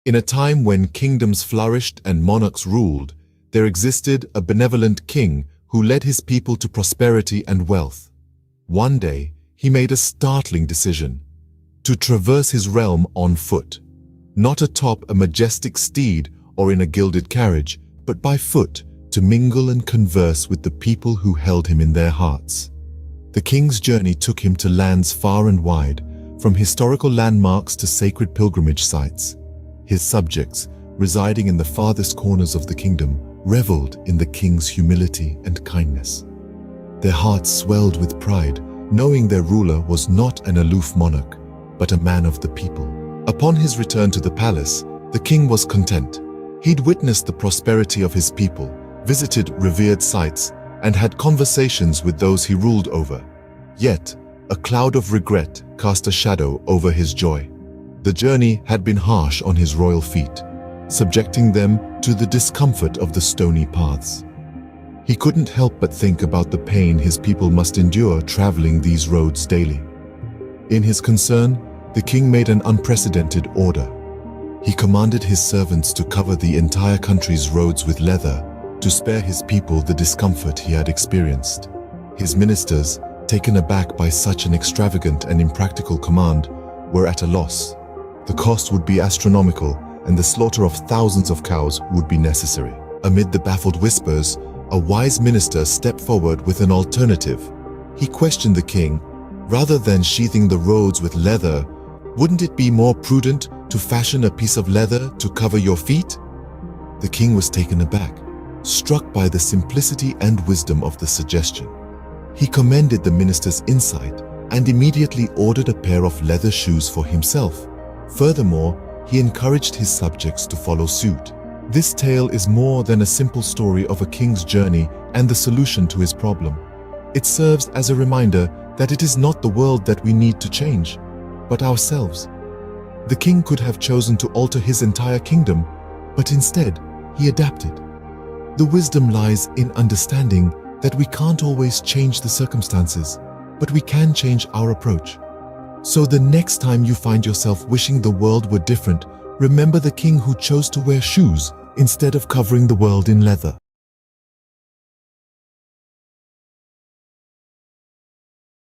In a time when kingdoms flourished and monarchs ruled, there existed a benevolent king who led his people to prosperity and wealth. One day, he made a startling decision: to traverse his realm on foot, not atop a majestic steed or in a gilded carriage, but by foot, to mingle and converse with the people who held him in their hearts. The king's journey took him to lands far and wide, from historical landmarks to sacred pilgrimage sites. His subjects, residing in the farthest corners of the kingdom, reveled in the king's humility and kindness. Their hearts swelled with pride, knowing their ruler was not an aloof monarch, but a man of the people. Upon his return to the palace, the king was content. He'd witnessed the prosperity of his people, visited revered sites, and had conversations with those he ruled over. Yet, a cloud of regret cast a shadow over his joy. The journey had been harsh on his royal feet, subjecting them to the discomfort of the stony paths. He couldn't help but think about the pain his people must endure traveling these roads daily. In his concern, the king made an unprecedented order. He commanded his servants to cover the entire country's roads with leather to spare his people the discomfort he had experienced. His ministers, taken aback by such an extravagant and impractical command, were at a loss. The cost would be astronomical, and the slaughter of thousands of cows would be necessary. Amid the baffled whispers, a wise minister stepped forward with an alternative. He questioned the king. Rather than sheathing the roads with leather, wouldn't it be more prudent to fashion a piece of leather to cover your feet? The king was taken aback, struck by the simplicity and wisdom of the suggestion. He commended the minister's insight and immediately ordered a pair of leather shoes for himself. Furthermore, he encouraged his subjects to follow suit. This tale is more than a simple story of a king's journey and the solution to his problem. It serves as a reminder that it is not the world that we need to change, but ourselves. The king could have chosen to alter his entire kingdom, but instead, he adapted. The wisdom lies in understanding that we can't always change the circumstances, but we can change our approach. So the next time you find yourself wishing the world were different, remember the king who chose to wear shoes instead of covering the world in leather.